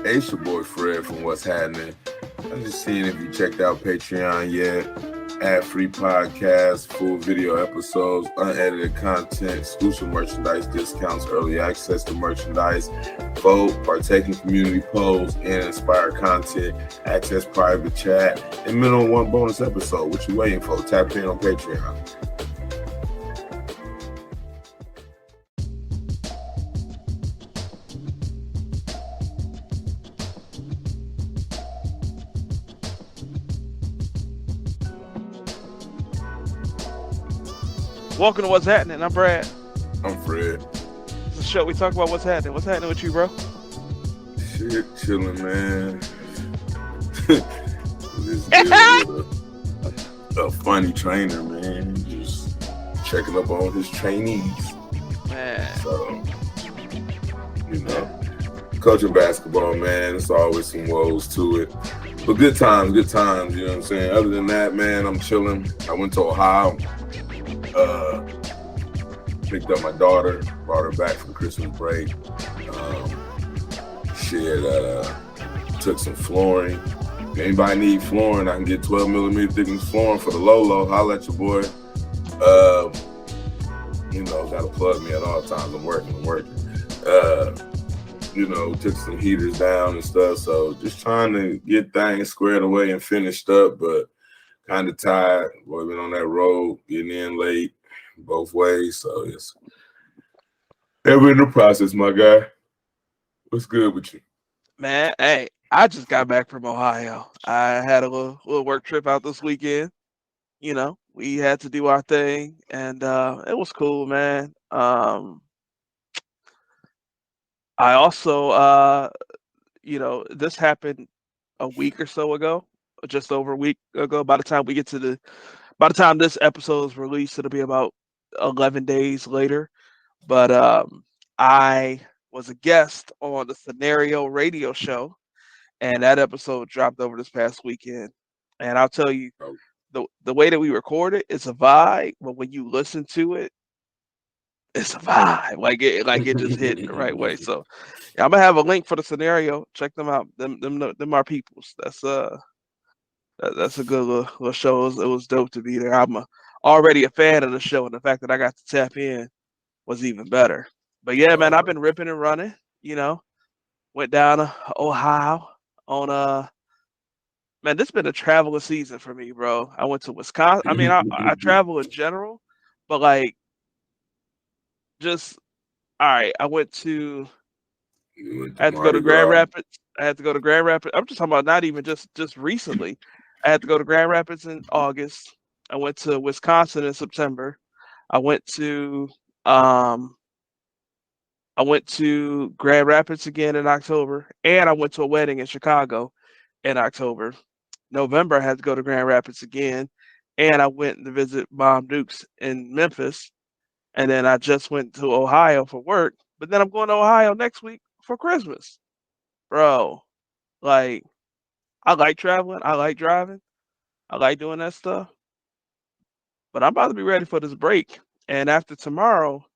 Hey, it's your boy Fred from What's Happening. I'm just seeing if you checked out Patreon yet. Ad-free podcasts, full video episodes, unedited content, exclusive merchandise discounts, early access to merchandise, vote, partake in community polls, and inspired content, access private chat, and minimum one bonus episode. What you waiting for? Tap in on Patreon. Welcome to What's Happening. I'm Brad. I'm Fred. It's a show we talk about what's happening. What's happening with you, bro? Shit, chilling, man. Just dealing with a funny trainer, man. Just checking up on his trainees. Man. So, coaching basketball, man, it's always some woes to it. But good times, you know what I'm saying? Other than that, man, I'm chilling. I went to Ohio. Picked up my daughter, brought her back from Christmas break. Took some flooring. If anybody need flooring, I can get 12 millimeter thickness flooring for the Lolo. Holla at your boy. Gotta plug me at all times. I'm working. Took some heaters down and stuff. So just trying to get things squared away and finished up, but kind of tired. Boy, been on that road, getting in late both ways. So it's ever in the process, my guy. What's good with you? Man, hey, I just got back from Ohio. I had a little work trip out this weekend. We had to do our thing, and it was cool, man. I also, this happened a week or so ago, just over a week ago. By the time this episode is released, it'll be about 11 days later. But I was a guest on the Scenario radio show, and that episode dropped over this past weekend. And I'll tell you, the way that we record it's a vibe, but when you listen to it, it's a vibe. Like it just hit the right way. So yeah, I'm gonna have a link for the Scenario. Check them out. Them are peoples. That's a good little show. It was dope to be there. I'm already a fan of the show, and the fact that I got to tap in was even better. But yeah, man, I've been ripping and running. Went down to Ohio on man, this has been a traveling season for me, bro. I went to Wisconsin. I mean, I travel in general, but like, just all right. I had to go to Grand Rapids. I had to go to Grand Rapids. I'm just talking about not even just recently. I had to go to Grand Rapids in August. I went to Wisconsin in September. I went to Grand Rapids again in October, and I went to a wedding in Chicago in October. November, I had to go to Grand Rapids again, and I went to visit Mom Dukes in Memphis, and then I just went to Ohio for work. But then I'm going to Ohio next week for Christmas, bro. Like, I like traveling, I like driving, I like doing that stuff, but I'm about to be ready for this break. And after tomorrow,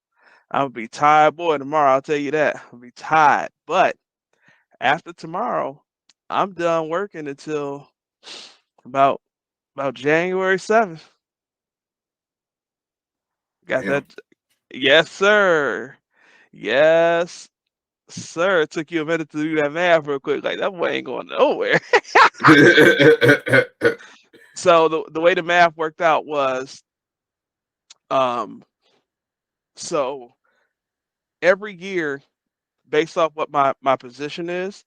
I'll be tired, boy. Tomorrow, I'll tell you that I'll be tired. But after tomorrow, I'm done working until about January 7th. Got Damn. that? Yes, sir. Yes, sir. It took you a minute to do that math real quick. Like that boy ain't going nowhere. So the way the math worked out was, so every year, based off what my position is,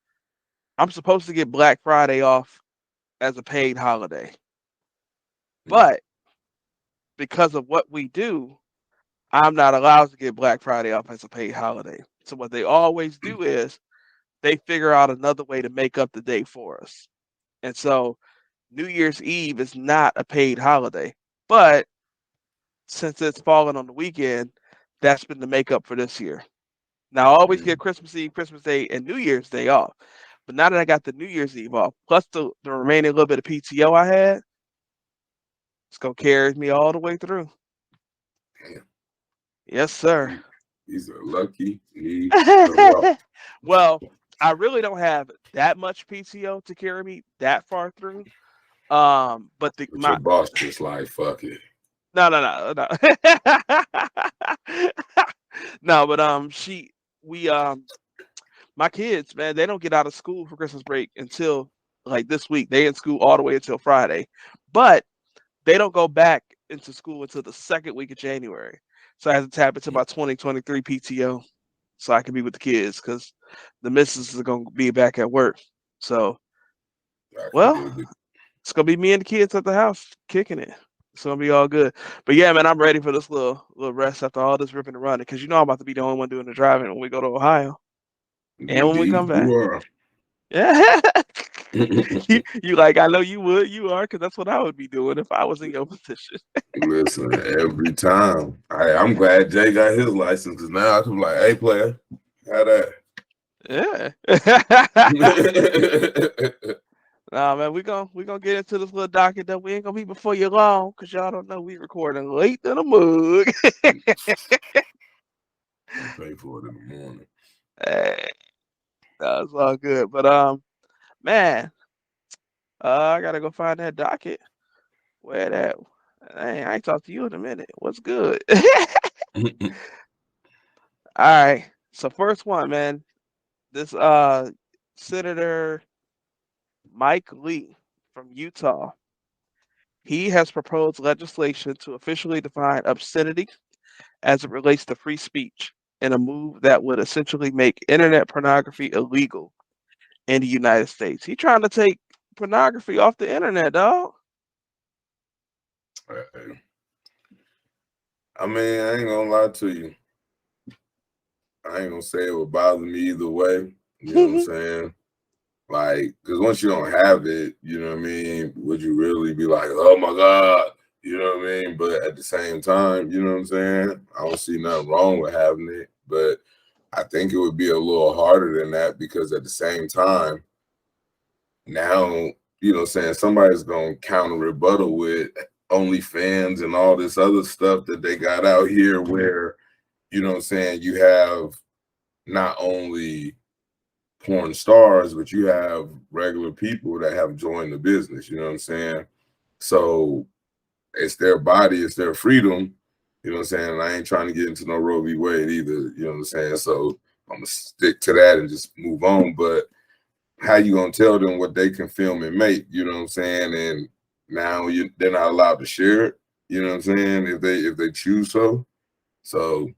I'm supposed to get Black Friday off as a paid holiday. But because of what we do, I'm not allowed to get Black Friday off as a paid holiday. So what they always do is they figure out another way to make up the day for us. And so New Year's Eve is not a paid holiday. But since it's fallen on the weekend, that's been the makeup for this year. Now I always get Christmas Eve, Christmas Day, and New Year's Day off. But now that I got the New Year's Eve off, plus the remaining little bit of PTO I had, it's gonna carry me all the way through. Damn. Yes, sir. These are lucky. Well, I really don't have that much PTO to carry me that far through. But Your boss just like, fuck it. No. No, but we my kids, man, they don't get out of school for Christmas break until like this week. They in school all the way until Friday, but they don't go back into school until the second week of January. So I have to tap into my 2023 PTO so I can be with the kids because the missus is gonna be back at work. So, well, it's gonna be me and the kids at the house kicking it. It's gonna be all good. But yeah, man, I'm ready for this little rest after all this ripping and running because you know I'm about to be the only one doing the driving when we go to Ohio and when we come back. You are. Yeah. you like, I know you would, you are, because that's what I would be doing if I was in your position. Listen, every time. I'm glad Jay got his license because now I can be like, hey, player, how that? Yeah. Nah, man, we gonna get into this little docket that we ain't gonna be before you long, cause y'all don't know we recording late in the mug. I'll pay for it in the morning. Hey, that's all good. But man, I gotta go find that docket. Where that? Hey, I ain't talked to you in a minute. What's good? All right. So first one, man. This Senator Mike Lee from Utah. He has proposed legislation to officially define obscenity as it relates to free speech in a move that would essentially make internet pornography illegal in the United States. He trying to take pornography off the internet, dog. I mean, I ain't gonna lie to you. I ain't gonna say it would bother me either way. You know what I'm saying? Like, because once you don't have it, you know what I mean? Would you really be like, oh my God? You know what I mean? But at the same time, you know what I'm saying? I don't see nothing wrong with having it. But I think it would be a little harder than that because at the same time, now, you know what I'm saying, somebody's going to counter rebuttal with OnlyFans and all this other stuff that they got out here where, you know what I'm saying, you have not only porn stars, but you have regular people that have joined the business, you know what I'm saying? So it's their body, it's their freedom, you know what I'm saying? And I ain't trying to get into no Roe v. Wade either, you know what I'm saying? So I'm gonna stick to that and just move on. But how you gonna tell them what they can film and make, you know what I'm saying? And now they're not allowed to share it, you know what I'm saying? If they choose so. So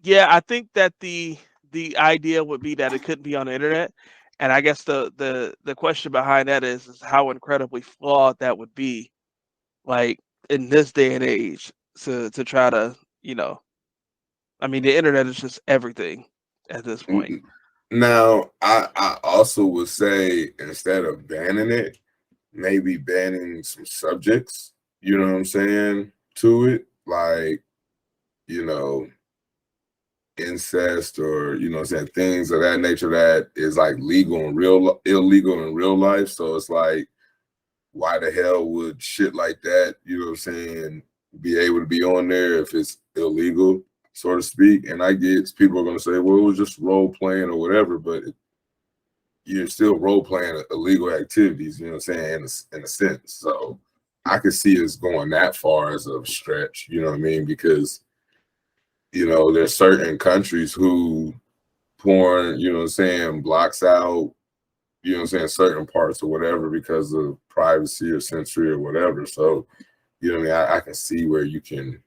Yeah, I think that the idea would be that it couldn't be on the internet, and I guess the question behind that is how incredibly flawed that would be, like in this day and age, to try to, you know, I mean, the internet is just everything at this point. now I also would say instead of banning it, maybe banning some subjects, you know what I'm saying, to it, like, you know, incest or, you know what I'm saying, things of that nature that is like illegal in real life. So it's like, why the hell would shit like that, you know what I'm saying, be able to be on there if it's illegal, so to speak? And I get people are going to say, well, it was just role playing or whatever, but you're still role playing illegal activities, you know what I'm saying, in a sense. So I could see us going that far as a stretch, you know what I mean? Because, you know, there's certain countries who porn, you know what I'm saying, blocks out, you know what I'm saying, certain parts or whatever because of privacy or censoring or whatever. So, you know what I mean? I can see where you can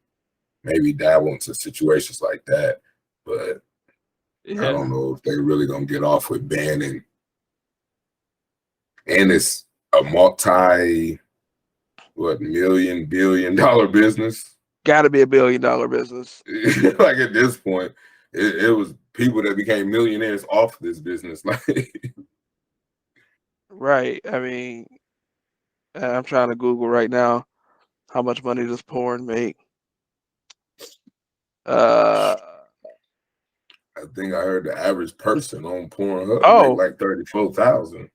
maybe dabble into situations like that. But I don't Yeah, know if they really going to get off with banning. And it's a billion-dollar business. got to be $1 billion business. Like at this point, it was people that became millionaires off this business. Like, Right. I mean, I'm trying to Google right now how much money does porn make. Uh I think I heard the average person on Pornhub make oh, like 34,000.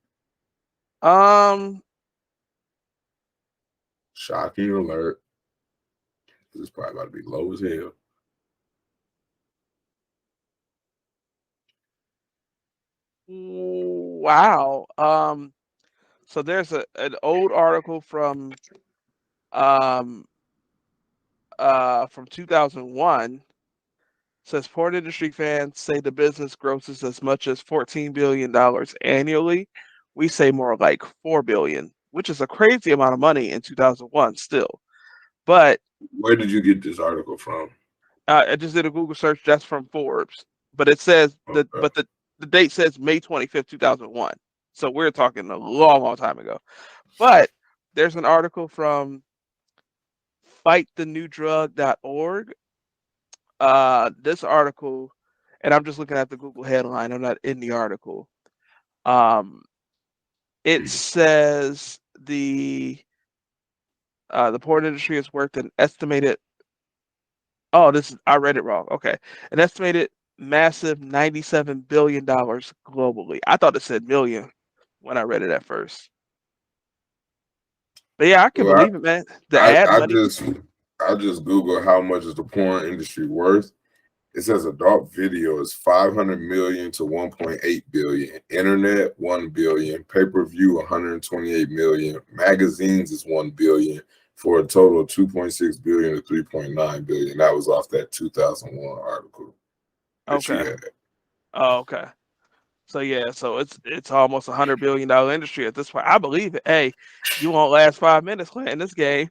um, Shocking alert. This is probably about to be low as hell. Wow. So there's an old article um from 2001 says porn industry fans say the business grosses as much as $14 billion annually. We say more like 4 billion, which is a crazy amount of money in 2001 still. But Where did you get this article from? I just did a Google search. That's from Forbes, but it says Okay. the date says May 25th, 2001. So we're talking a long, long time ago. But there's an article from fightthenewdrug.org. This article, and I'm just looking at the Google headline. I'm not in the article. Um, it says the porn industry is worth an estimated. Oh, I read it wrong. Okay, an estimated massive $97 billion globally. I thought it said million when I read it at first. But yeah, I can Well, believe it, man. The I, ad I money. just I just Googled how much is the porn industry worth. It says adult video is 500 million to 1.8 billion, internet 1 billion, pay-per-view 128 million, magazines is 1 billion, for a total of 2.6 billion to 3.9 billion. That was off that 2001 article that you Okay. had. Oh, okay. So yeah, so it's almost $100 billion industry at this point. I believe it. Hey, you won't last 5 minutes playing this game.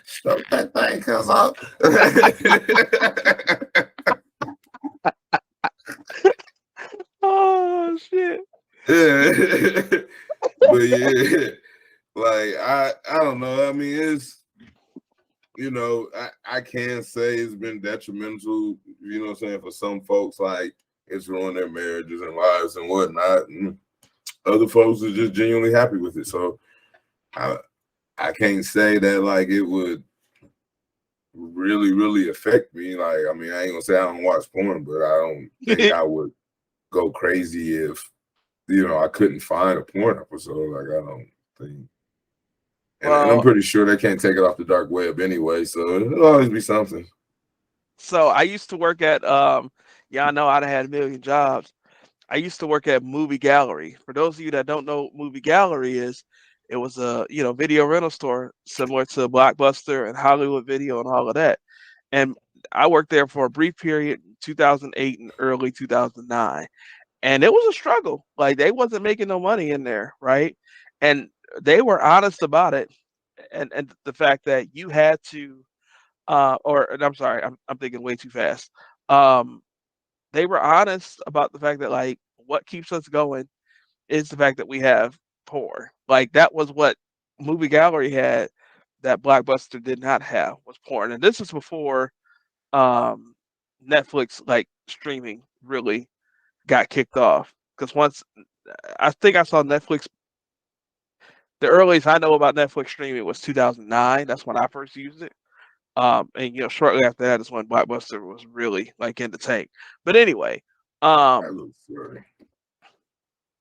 Stroke that thing, cuz up. Oh shit. But yeah, like I don't know. I mean, it's I can say it's been detrimental, what I'm saying, for some folks, like it's ruined their marriages and lives and whatnot. And other folks are just genuinely happy with it. So I can't say that like it would really, really affect me. Like, I mean, I ain't gonna say I don't watch porn, but I don't think I would go crazy if I couldn't find a porn episode. Like, I don't think. And I'm Well, pretty sure they can't take it off the dark web anyway, so it'll always be something. so I used to work at y'all know I done had a million jobs. I used to work at Movie Gallery. For those of you that don't know what Movie Gallery is, it was a video rental store similar to Blockbuster and Hollywood Video and all of that. And I worked there for a brief period, 2008 and early 2009, and it was a struggle. Like they wasn't making no money in there, right? And they were honest about it, and the fact that you had to, I'm sorry, I'm thinking way too fast. Um, they were honest about the fact that like what keeps us going is the fact that we have porn. Like that was what Movie Gallery had that Blockbuster did not have was porn. And this is before um Netflix like streaming really got kicked off. Because once I think I saw Netflix, the earliest I know about Netflix streaming was 2009. That's when I first used it. And shortly after that is when Blockbuster was really like in the tank. But anyway, That um, looks funny.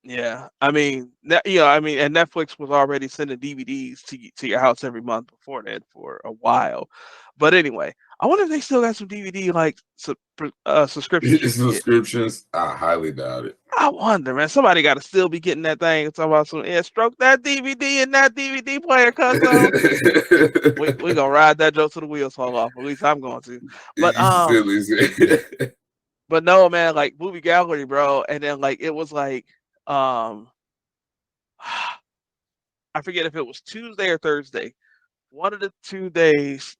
yeah, I mean, and Netflix was already sending DVDs to your house every month before that for a while. But anyway, I wonder if they still got some DVD like subscriptions you can get. Subscriptions, I highly doubt it. I wonder, man. Somebody got to still be getting that thing. Talking about some, yeah, stroke that DVD and that DVD player, cuz we gonna ride that joke till the wheels fall off. At least I'm going to. But You silly. but no, man, like Movie Gallery, bro. And then like it was like um I forget if it was Tuesday or Thursday. One of the 2 days.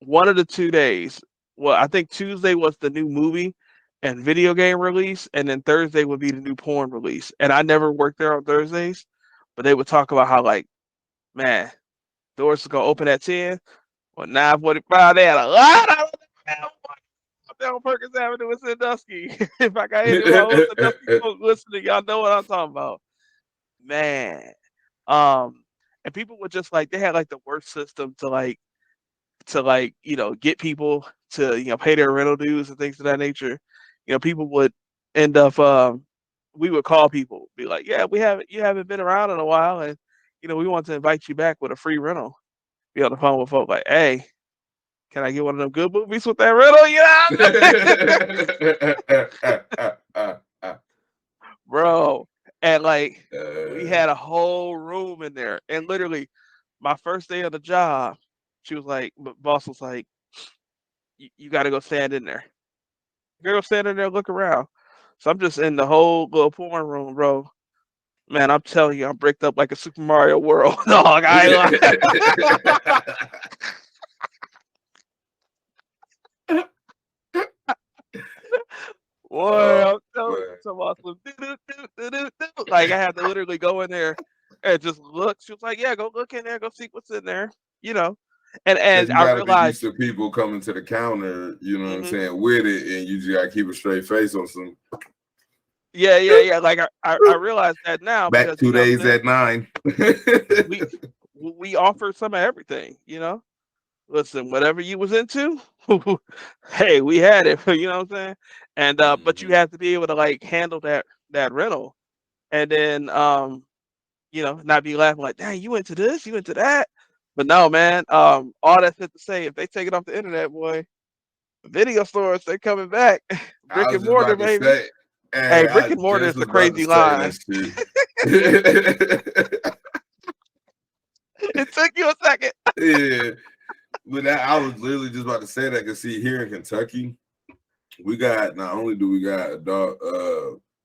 One of the 2 days. Well, I think Tuesday was the new movie and video game release, and then Thursday would be the new porn release. And I never worked there on Thursdays, but they would talk about how like, man, doors is gonna open at 10 or 9:45. They had a lot of down Perkins Avenue in Sandusky. If I got any of my old Sandusky folks listening, y'all know what I'm talking about. Man. And people would just like they had like the worst system to get people to pay their rental dues and things of that nature. People would end up we would call people, be like, yeah, you haven't been around in a while, and we want to invite you back with a free rental. Be on the phone with folks like, hey, Can I get one of them good movies with that riddle? Bro. And like we had a whole room in there. And literally my first day on the job, she was like, boss was like, you gotta go stand in there. You gotta go stand in there and look around. So I'm just in the whole little porn room, bro. Man, I'm telling you, I'm bricked up like a Super Mario World, dog. I ain't lying. Boy, I'm telling you, some awesome. Like I had to literally go in there and just look. She was like, "Yeah, go look in there, go see what's in there," you know. Because And you I got to be used realized, to people coming to the counter, you know what I'm saying, with it, and you just got to keep a straight face on some. yeah. Like I realized that now Back because 2 days at 9. we we offer some of everything, you know. Listen, whatever you was into, hey, we had it. You know what I'm saying? And but you have to be able to like handle that rental, and then not be laughing like, dang, you into this, you into that. But no, man, all that's it to say, if they take it off the internet, boy, video stores, they coming back. I Brick was and just mortar, about to baby. say, Hey, hey, brick I and mortar just is the was about to crazy say line. that shit. It took you a second. Yeah, but I was literally just about to say that because see, here in Kentucky, we got not only do we got adult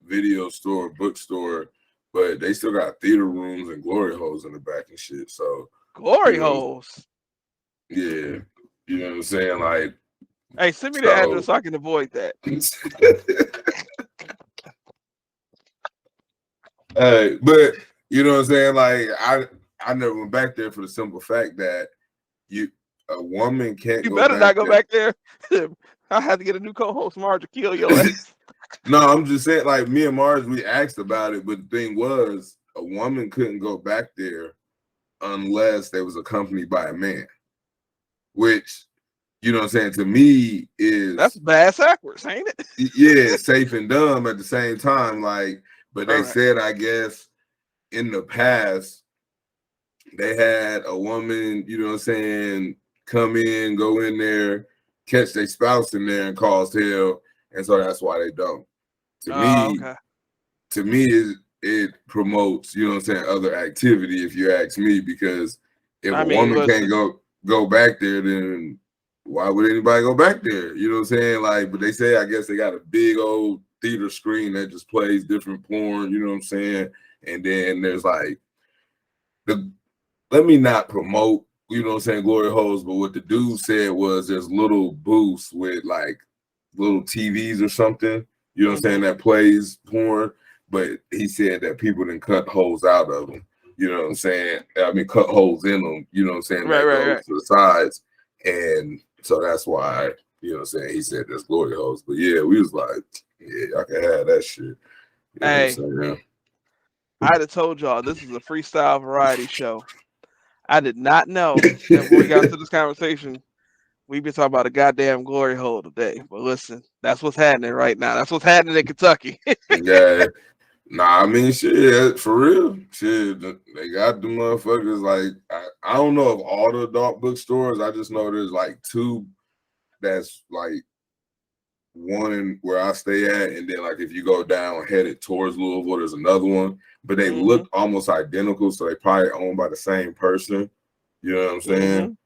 video store, bookstore, but they still got theater rooms and glory holes in the back and shit. So Glory you know, holes. yeah, you know what I'm saying, like. Hey, send me the So, address so I can avoid that. hey, but you know what I'm saying? Like I never went back there for the simple fact that a woman can't You go better back not go there. back there. I had to get a new co-host, Marge, to kill your ass. No, I'm just saying, like me and Mars, we asked about it, but the thing was, a woman couldn't go back there unless they was accompanied by a man, which you know what I'm saying to me That's is bass backwards, ain't it? yeah, safe and dumb at the same time. Like, but they Correct. said, I guess in the past they had a woman, you know what I'm saying, come in, go in there, catch their spouse in there and cause hell, and so that's why they don't. To me, Okay. it promotes, you know what I'm saying, other activity, if you ask me, because if I a mean, woman can't listen. go back there, then why would anybody go back there? You know what I'm saying? Like, but they say I guess they got a big old theater screen that just plays different porn, you know what I'm saying? And then there's like the let me not promote, you know what I'm saying, glory holes, but what the dude said was there's little booths with like little TVs or something, you know what I'm saying, that plays porn, but he said that people didn't cut holes out of them, you know what I'm saying? I mean, cut holes in them, you know what I'm saying, that goes to the sides. And so that's why, you know what I'm saying, he said there's glory holes. But yeah, we was like, yeah, I can have that shit. You know what I'm saying? I'd have told y'all this is a freestyle variety show. I did not know that when we got into this conversation, we've been talking about a goddamn glory hole today. But listen, that's what's happening right now. That's what's happening in Kentucky. Yeah. Nah, I mean, shit, for real. Shit, they got the motherfuckers. Like, I don't know of all the adult bookstores. I just know there's like two that's like one where I stay at. And then, like, if you go down headed towards Louisville, there's another one. But they look almost identical. So they probably owned by the same person. You know what I'm saying?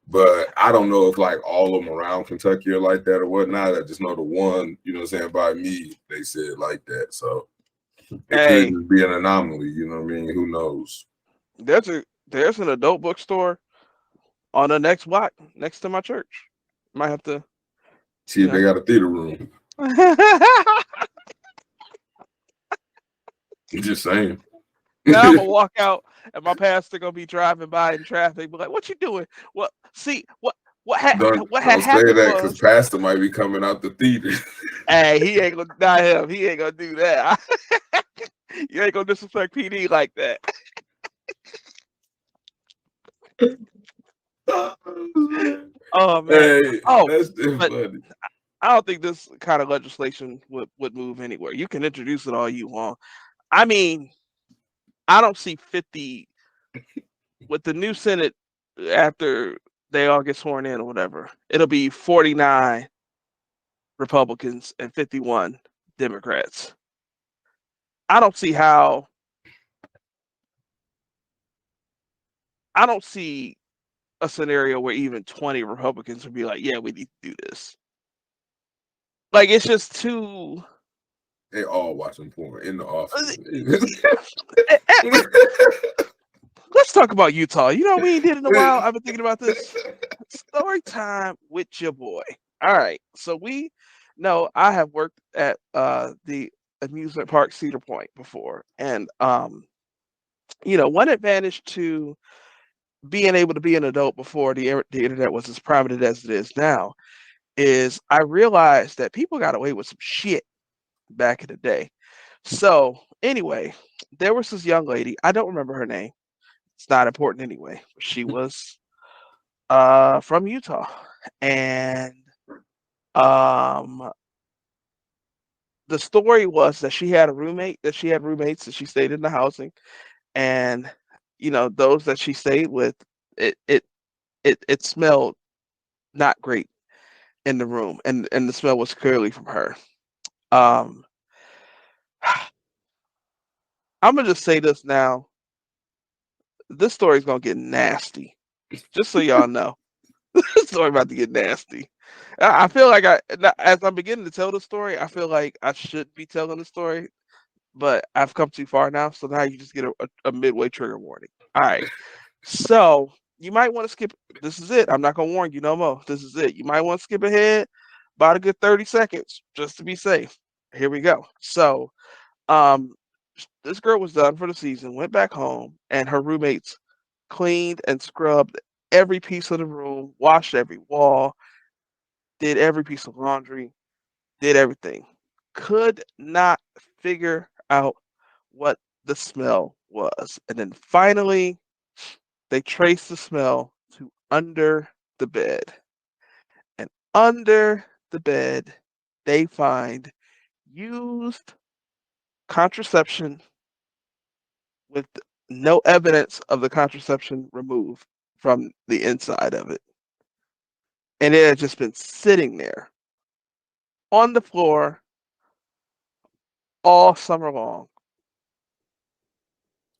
But I don't know if like all of them around Kentucky are like that or whatnot. I just know the one, you know what I'm saying, by me, they said like that. So. It could just be an anomaly, you know what I mean? Who knows? There's an adult bookstore on the next block next to my church. Might have to see if they got a theater room. I'm just saying. Now I'm gonna walk out and my pastor gonna be driving by in traffic, be like, "What you doing?" Well, see what had Don't say happened that because was, Pastor might be coming out the theater. hey, he ain't gonna not him. He ain't gonna do that. You ain't gonna disrespect PD like that. Oh man. Hey, Oh, that's but funny. I don't think this kind of legislation would move anywhere. You can introduce it all you want. I mean, I don't see 50 with the new Senate after they all get sworn in or whatever, it'll be 49 Republicans and 51 Democrats. I don't see how. I don't see a scenario where even 20 Republicans would be like, "Yeah, we need to do this." Like it's just too. They all watching porn in the office. Let's talk about Utah. You know, we ain't did it in a while. I've been thinking about this. Story time with your boy. All right. So we know I have worked at the amusement park Cedar Point before. And one advantage to being able to be an adult before the internet was as prominent as it is now is I realized that people got away with some shit back in the day. So anyway, there was this young lady. I don't remember her name. It's not important anyway. She was from Utah, and um, the story was that she had a roommate. That she had roommates, and she stayed in the housing. And those that she stayed with, it smelled not great in the room, and the smell was clearly from her. Um, I'm gonna just say this now. This story is gonna get nasty, just so y'all know. This story about to get nasty. I feel like as I'm beginning to tell the story, I feel like I should be telling the story, but I've come too far now, so now you just get a midway trigger warning. All right, so you might want to skip. This is it. I'm not gonna warn you no more. This is it. You might want to skip ahead about a good 30 seconds just to be safe. Here we go. So, um, this girl was done for the season, went back home, and her roommates cleaned and scrubbed every piece of the room, washed every wall, did every piece of laundry, did everything. Could not figure out what the smell was. And then finally, they traced the smell to under the bed. And under the bed, they find used contraception with no evidence of the contraception removed from the inside of it. And it had just been sitting there on the floor all summer long.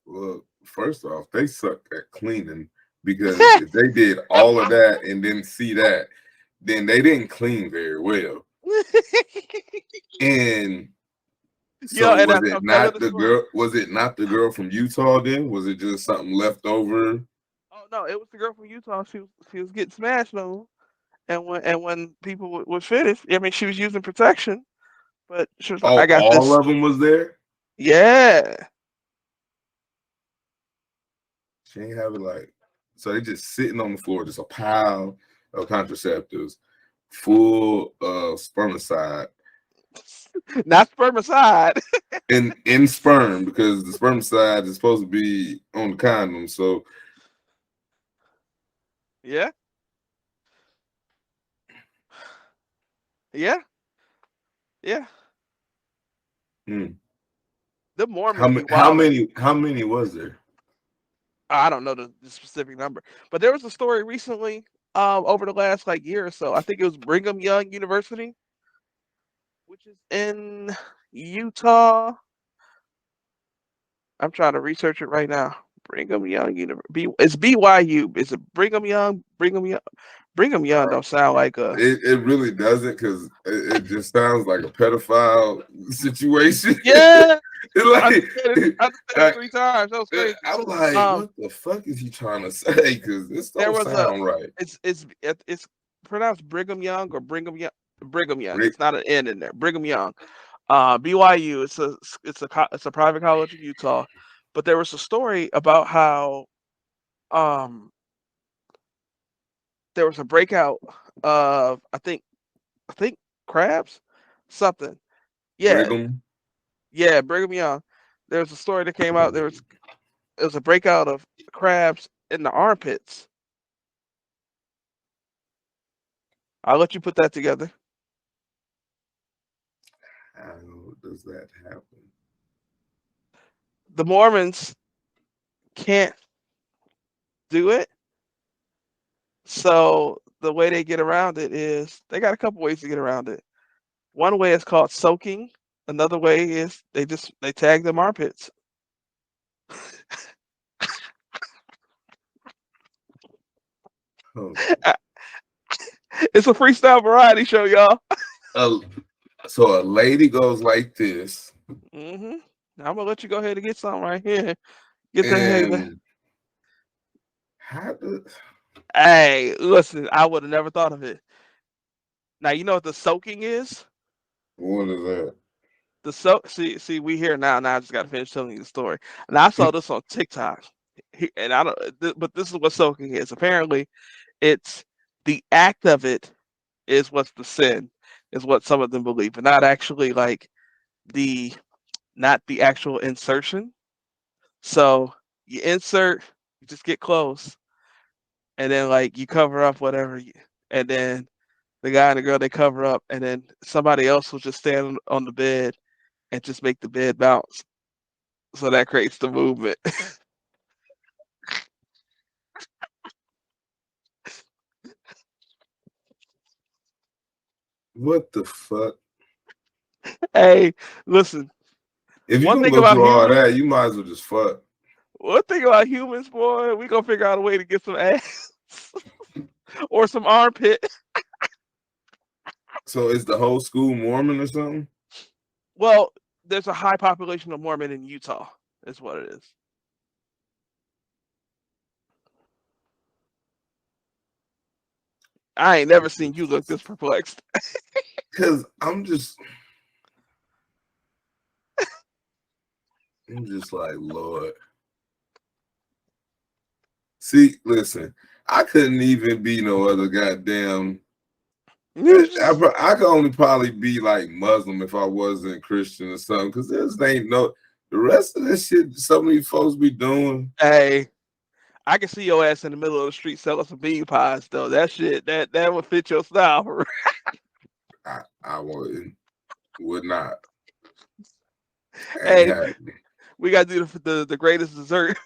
Well, first off, they suck at cleaning because if they did all of that and didn't see that, then they didn't clean very well. And so And was I'm it telling not the the story. girl? Was it not the girl from Utah? Then was it just something left over? Oh no, it was the girl from Utah. She was getting smashed on, and when people was finished, I mean, she was using protection, but she was like, Oh, "I got all this." of them was there. Yeah, She ain't have it like. So they just sitting on the floor, just a pile of contraceptives, full of spermicide not spermicide. in sperm because the spermicide is supposed to be on the condom. So Yeah, yeah, yeah. hmm. The how Mormons be many? How wilding. many? How many was there? I don't know the specific number, but there was a story recently, over the last like year or so. I think it was Brigham Young University, which is in Utah. I'm trying to research it right now. Brigham Young University. It's BYU. Is it Brigham Young? Brigham Young. Brigham Young don't sound like a. It really doesn't because it just sounds like a pedophile situation. Yeah, I It's said it. I said it like 3 times. That was crazy. I'm like, Um, what the fuck is he trying to say? Because this there don't was a. sound right. It's pronounced Brigham Young or Brigham Young. Brigham Young. Rick, It's not an N in there. Brigham Young. BYU. It's a private college in Utah, but there was a story about how um there was a breakout of I think crabs, something. Yeah, Brigham. yeah, Brigham Young. There's a story that came out. It was a breakout of crabs in the armpits. I'll let you put that together. How does that happen? The Mormons can't do it, So the way they get around it is they got a couple ways to get around it. One way is called soaking. Another way is they tag them armpits. Oh. It's a freestyle variety show, y'all. So a lady goes like this. I'm gonna let you go ahead and get something right here. Get the heck. And how do... Hey, listen, I would have never thought of it. Now you know what the soaking is. What is that? The see, we here now. Now I just got to finish telling you the story. And I saw this on TikTok, and I don't. But this is what soaking is. Apparently, it's the act of it is what's the sin, is what some of them believe, but not actually like the not the actual insertion. So you insert, you just get close, and then like you cover up whatever, and then the guy and the girl they cover up, and then somebody else will just stand on the bed and just make the bed bounce. So that creates the movement. What the fuck? Hey, listen. If you're One gonna thing go about through all humans, that, you might as well just fuck. one thing about humans, boy, we gonna figure out a way to get some ass or some armpit. So is the whole school Mormon or something? Well, there's a high population of Mormon in Utah. Is what it is. I ain't never seen you look this perplexed. Cause I'm just like, Lord. See, listen, I couldn't even be no other goddamn. I could only probably be like Muslim if I wasn't Christian or something. Cause this ain't no the rest of this shit some of these folks be doing. Hey, I can see your ass in the middle of the street selling some bean pies though. That shit, that would fit your style. I would not. Ain't Hey, happening. we gotta do the greatest dessert.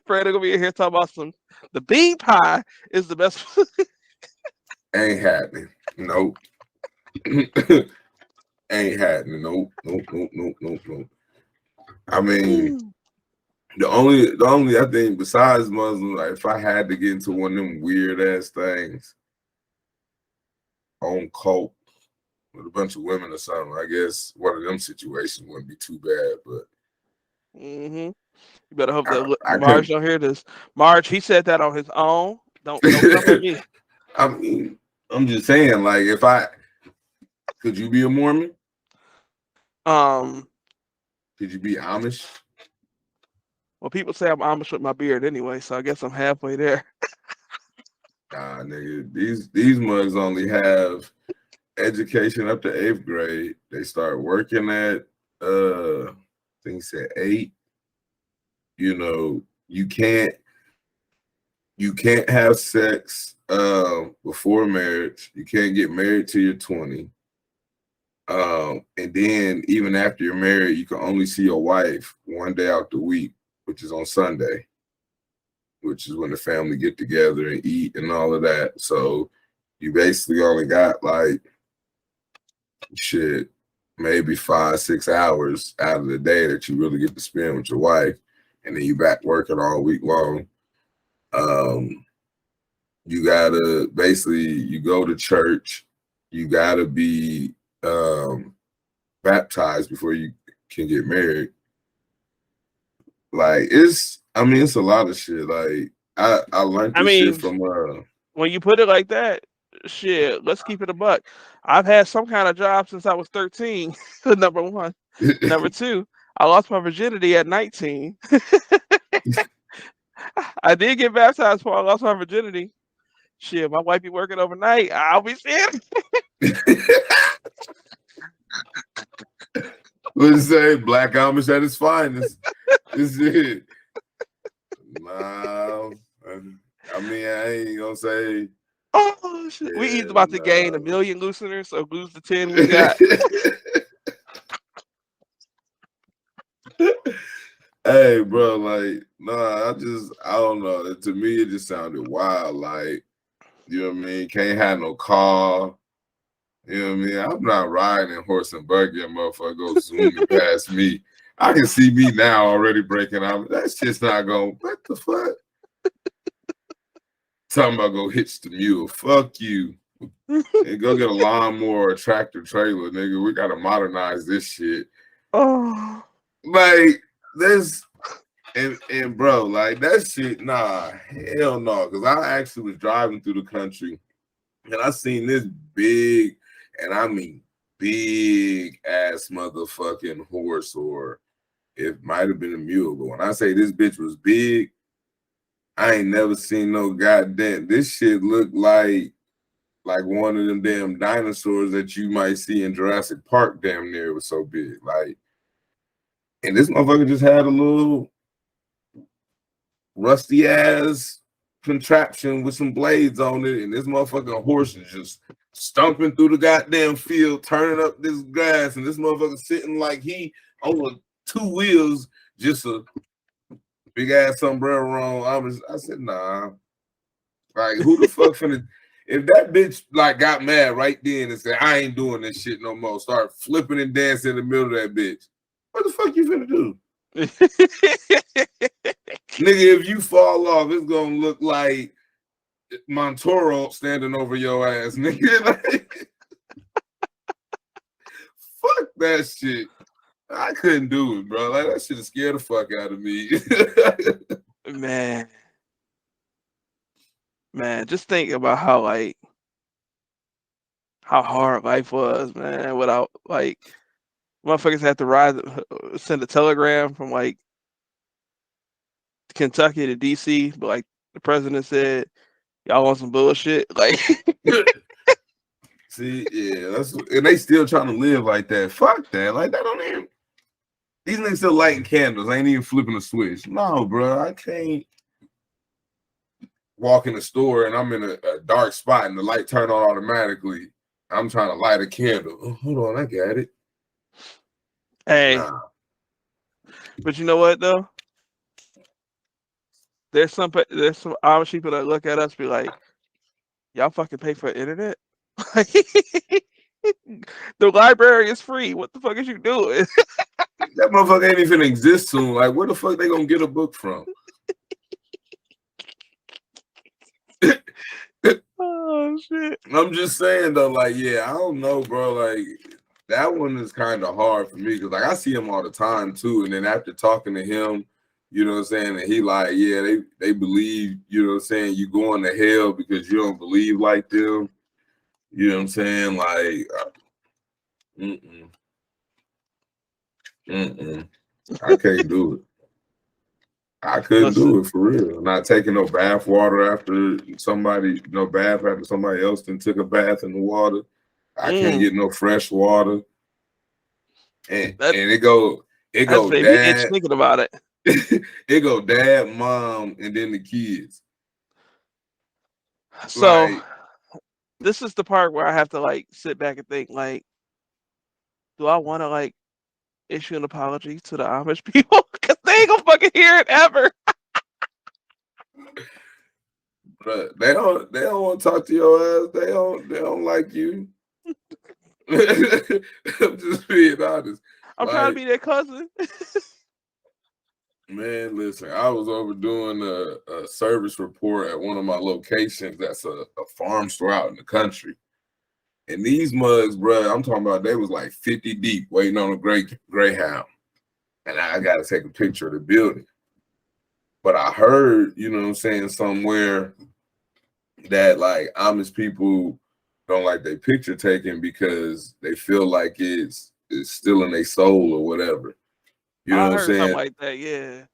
Fred gonna be in here talking about the bean pie is the best. Ain't happening. Nope. Ain't happening. Nope. I mean, the only I think besides Muslim, like if I had to get into one of them weird ass things on cult with a bunch of women or something, I guess one of them situations wouldn't be too bad. But You better hope that I Marge couldn't. don't hear this. Marge, he said that on his own. Don't come at me. I mean, I'm just saying, like, could you be a Mormon? Could you be Amish? Well, people say I'm Amish with my beard anyway, so I guess I'm halfway there. Nah, nigga, these mugs only have education up to 8th grade. They start working at I think he said 8. You know, you can't have sex before marriage. You can't get married till you're 20. And then even after you're married, you can only see your wife one day out the week, which is on Sunday, which is when the family get together and eat and all of that. So you basically only got like shit, maybe 5-6 hours out of the day that you really get to spend with your wife, and then you back working all week long. You gotta basically you go to church, you gotta be baptized before you can get married. Like it's a lot of shit. Like I learned I this shit mean, from when you put it like that, shit, let's keep it a buck. I've had some kind of job since I was 13. Number one. Number two, I lost my virginity at 19. I did get baptized before I lost my virginity. Shit, my wife be working overnight. I'll be seeing. Let's say Black Amish at its finest. This is it. Nah, I mean, I ain't gonna say. Oh shit, we each about to gain 1 million listeners, so lose the 10 we got. Hey, bro, like, nah, I don't know. To me, it just sounded wild. Like, you know what I mean? Can't have no car. You know what I mean? I'm not riding in horse and buggy and motherfucker go zooming past me. I can see me now already breaking out. That shit's not going, what the fuck? Talking about go hitch the mule. Fuck you. And go get a lawnmower or a tractor trailer, nigga. We gotta modernize this shit. Oh, Like, this and bro, like that shit, nah, hell no. Cause I actually was driving through the country and I seen this big, and I mean big ass motherfucking horse, or it might have been a mule. But when I say this bitch was big, I ain't never seen no goddamn. This shit looked like one of them damn dinosaurs that you might see in Jurassic Park. Damn near, it was so big. Like, and this motherfucker just had a little rusty ass contraption with some blades on it, and this motherfucking horse is just stomping through the goddamn field, turning up this grass, and this motherfucker sitting like he on two wheels, just a big ass sombrero on. I said, nah. Like, who the fuck finna? If that bitch like got mad right then and said, I ain't doing this shit no more, start flipping and dancing in the middle of that bitch, what the fuck you finna do? Nigga, if you fall off, it's gonna look like Montoro standing over your ass, nigga. Like, fuck that shit. I couldn't do it, bro. Like, that shit scared the fuck out of me. man, just think about how hard life was, man. Without like, motherfuckers had to send a telegram from like Kentucky to DC, but like the president said, y'all want some bullshit? Like, see, yeah, and they still trying to live like that. Fuck that. Like, that don't even. These niggas still lighting candles. I ain't even flipping a switch. No, bro, I can't walk in the store and I'm in a dark spot and the light turn on automatically. I'm trying to light a candle. Oh, hold on, I got it. hey, nah. But you know what though? There's some Amish people that look at us be like, y'all fucking pay for internet? The library is free. What the fuck is you doing? That motherfucker ain't even exist soon. Like, where the fuck they gonna get a book from? Oh shit. I'm just saying though, like, yeah, I don't know, bro. Like, that one is kind of hard for me because like I see him all the time too. And then after talking to him, you know what I'm saying, and he like, yeah, they believe, you know what I'm saying, you going to hell because you don't believe like them. You know what I'm saying? Like, I can't do it. I couldn't do it for real. Not taking no bath water after somebody, no bath after somebody else then took a bath in the water. I can't get no fresh water. And it go dad. Thinking about it. It go dad, mom, and then the kids. So like, this is the part where I have to like sit back and think like, do I want to like issue an apology to the Amish people? Because they ain't gonna fucking hear it ever. But they don't want to talk to your ass. They don't like you. I'm just being honest. I'm trying to be their cousin. Man, listen, I was over doing a service report at one of my locations. That's a farm store out in the country. And these mugs, bro, I'm talking about, they was like 50 deep waiting on a Greyhound. And I got to take a picture of the building. But I heard, you know what I'm saying, somewhere that like Amish people don't like their picture taken because they feel like it's still in their soul or whatever. You know what I'm saying? Something like that, yeah.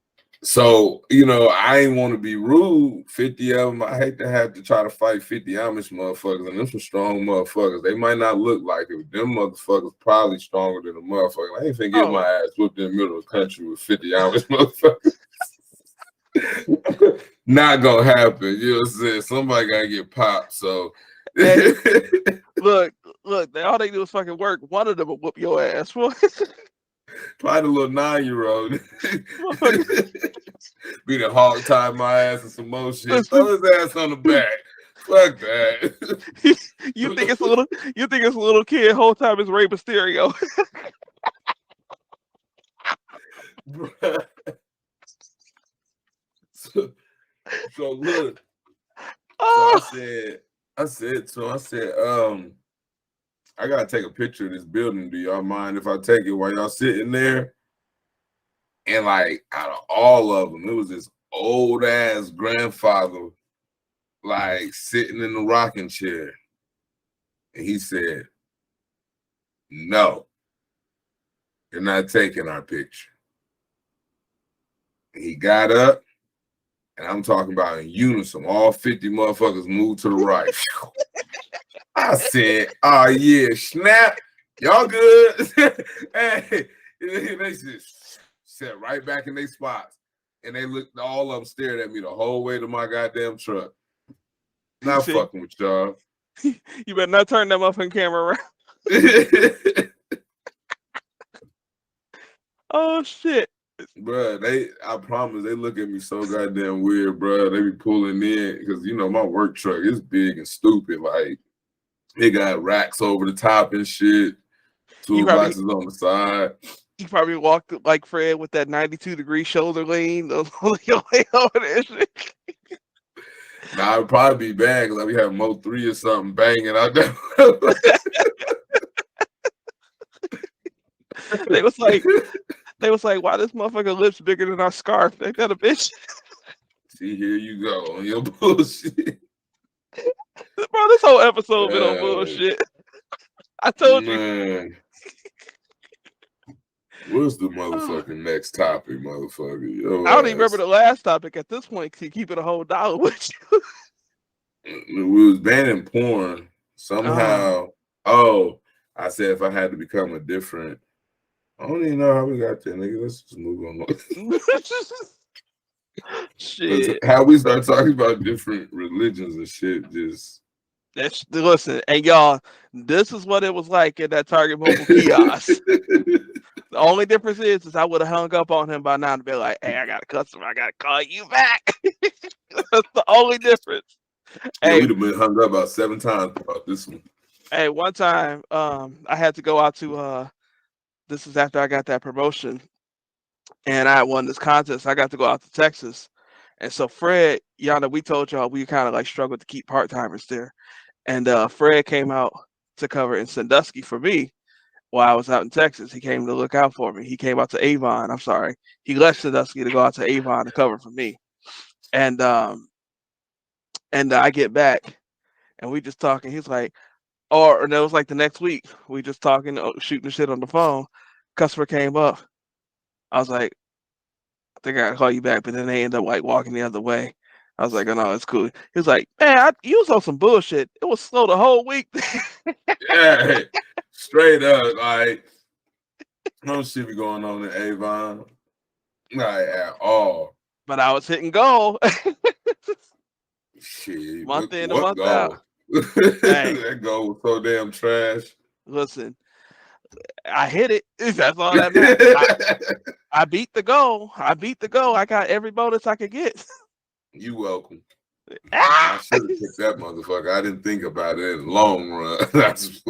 So, you know, I ain't want to be rude. 50 of them, I hate to have to try to fight 50 Amish motherfuckers, and them some strong motherfuckers. They might not look like it, but them motherfuckers probably stronger than a motherfucker. I ain't finna get my ass whooped in the middle of the country with 50 Amish motherfuckers. Not gonna happen. You know what I'm saying? Somebody gotta get popped. So look, all they do is fucking work. One of them will whoop your ass. Probably the little 9-year-old. Motherfucker, Be the hog tie my ass and some more shit. listen, Throw his ass on the back. Fuck that. you think it's a little kid whole time it's Rey Mysterio. Bruh. So look. Oh, So I said, I gotta take a picture of this building. Do y'all mind if I take it while y'all sitting there? And like out of all of them, it was this old ass grandfather, like sitting in the rocking chair. And he said, "No, you're not taking our picture." And he got up, and I'm talking about in unison, all 50 motherfuckers moved to the right. I said, "Oh yeah, snap, y'all good?" Hey, they just sat right back in their spots, and they looked. All of them stared at me the whole way to my goddamn truck. Not see, fucking with y'all. you better not turn that motherfucking camera around. Oh shit. Bruh, I promise, they look at me so goddamn weird, bruh. They be pulling in because you know my work truck is big and stupid. Like it got racks over the top and shit, You probably toolboxes on the side. you probably walked like Fred with that 92-degree shoulder lean over there. Shit. Nah, it'd probably be bad because we have Mo 3 or something banging out there. They was like, why this motherfucker lips bigger than our scarf? Ain't that a bitch? See, here you go on your bullshit. Bro, this whole episode been on bullshit. I told you. Man. What's the motherfucking next topic, motherfucker? Yo, I don't even remember the last topic at this point. To keep it a whole dollar with you. We was banning porn somehow. Oh, I said if I had to become a different. I don't even know how we got there, nigga. Let's just move on. Shit. How we start talking about different religions and shit, just Listen, and y'all, this is what it was like in that Target mobile kiosk. The only difference is I would have hung up on him by now and be like, "Hey, I got a customer. I got to call you back." That's the only difference. Yeah, Hey, we'd have been hung up about 7 times about this one. Hey, one time, I had to go out to. This is after I got that promotion, and I won this contest. I got to go out to Texas, and so Fred, y'all know, we told y'all we kind of like struggled to keep part timers there, and Fred came out to cover in Sandusky for me. While I was out in Texas, he came to look out for me. He came out to Avon. I'm sorry. He left Sandusky to go out to Avon to cover for me. And I get back and we just talking. He's like, and it was like the next week. We just talking, shooting shit on the phone. Customer came up. I was like, I think I gotta call you back, but then they end up like walking the other way. I was like, oh no, it's cool. He was like, man, you was on some bullshit. It was slow the whole week. Yeah, straight up, like no shit be going on in Avon, not at all. But I was hitting goal. Shit, Month in and what month goal? out. Hey. That goal was so damn trash. Listen, I hit it. That's all that matters. I beat the goal. I got every bonus I could get. You welcome. I should have picked that motherfucker. I didn't think about it in the long run. That's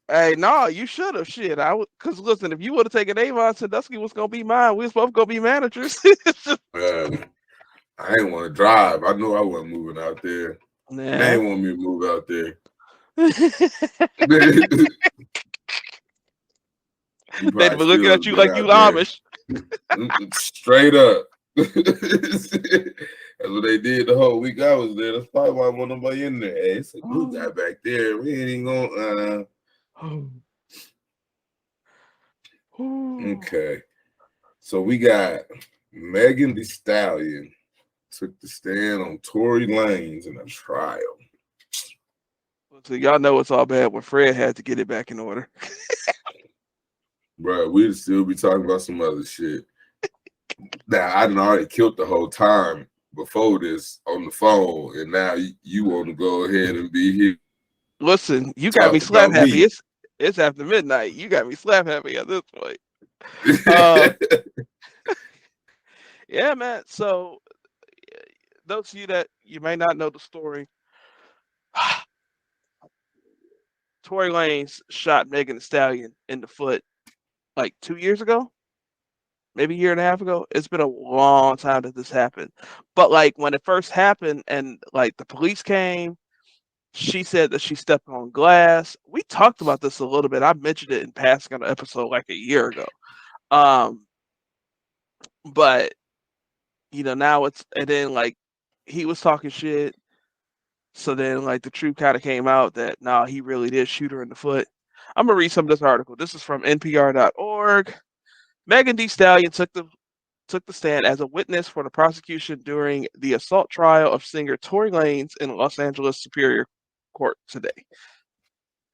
Hey, no, you should have. Shit, because listen, if you would have taken Avon, Sandusky was gonna be mine. We was both gonna be managers. I didn't want to drive. I knew I wasn't moving out there. Nah. They didn't want me to move out there. They'd be looking at you like you Amish. Straight up. That's what they did the whole week I was there. That's probably why I want nobody in there. Hey, it's a blue guy back there. We ain't even gonna. Okay. So we got Megan Thee Stallion took the stand on Tory Lanez in a trial. So y'all know it's all bad when Fred had to get it back in order. Bro, we'd still be talking about some other shit. Now, I done already killed the whole time before this on the phone, and now you want to go ahead and be here. Listen, you got me slap happy. It's after midnight. You got me slap happy at this point. Yeah, man. So those of you that you may not know the story, Tory Lanez shot Megan Thee Stallion in the foot like 2 years ago, maybe a year and a half ago. It's been a long time that this happened. But like when it first happened and like the police came, she said that she stepped on glass. We talked about this a little bit. I mentioned it in passing on an episode like a year ago. Um, but now it's and then like he was talking shit. So then like the truth kind of came out that nah, he really did shoot her in the foot. I'm gonna read some of this article. This is from NPR.org. Megan Thee Stallion took the stand as a witness for the prosecution during the assault trial of singer Tory Lanez in Los Angeles Superior Court today.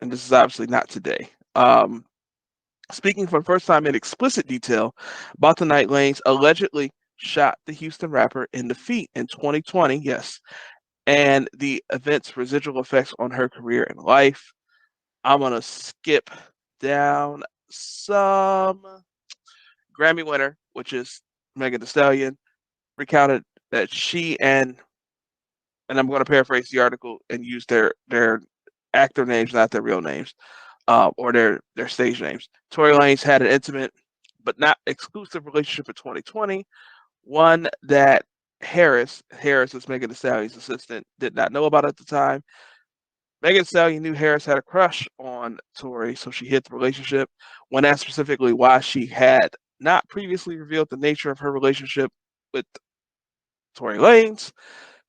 And this is obviously not today. Speaking for the first time in explicit detail about the night Lanez allegedly shot the Houston rapper in the feet in 2020, yes, and the event's residual effects on her career and life. I'm going to skip down some. Grammy winner, which is Megan Thee Stallion, recounted that she and I'm going to paraphrase the article and use their actor names, not their real names, or their stage names. Tory Lanez had an intimate but not exclusive relationship in 2020, one that Harris is Megan Thee Stallion's assistant, did not know about at the time. Megan Thee Stallion knew Harris had a crush on Tory, so she hid the relationship. When asked specifically why she had not previously revealed the nature of her relationship with Tory Lanez,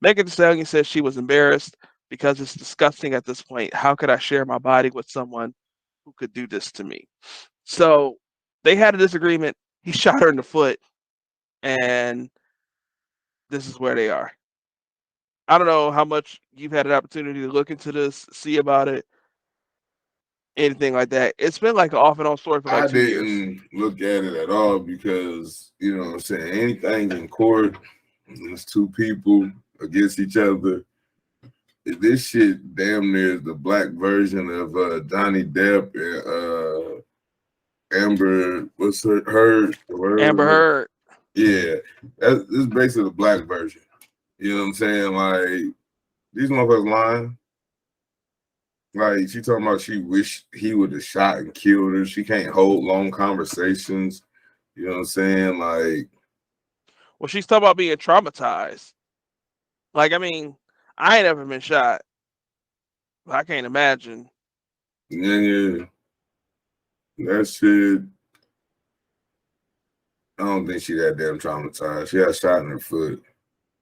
Megan Thee Stallion said she was embarrassed because it's disgusting at this point. How could I share my body with someone who could do this to me? So they had a disagreement. He shot her in the foot, and this is where they are. I don't know how much you've had an opportunity to look into this, see about it, anything like that. It's been like an off and on story for like I 2 years. didn't look at it at all because, you know what I'm saying, anything in court, there's two people against each other. This shit damn near is the black version of Johnny Depp and Amber, what's her Amber Heard. Yeah, this is basically the black version. You know what I'm saying? Like, these motherfuckers lying. Like, she talking about she wished he would have shot and killed her. She can't hold long conversations. You know what I'm saying? Like, Well, she's talking about being traumatized. Like, I mean, I ain't ever been shot. I can't imagine. yeah, that shit. I don't think she that damn traumatized. She got shot in her foot.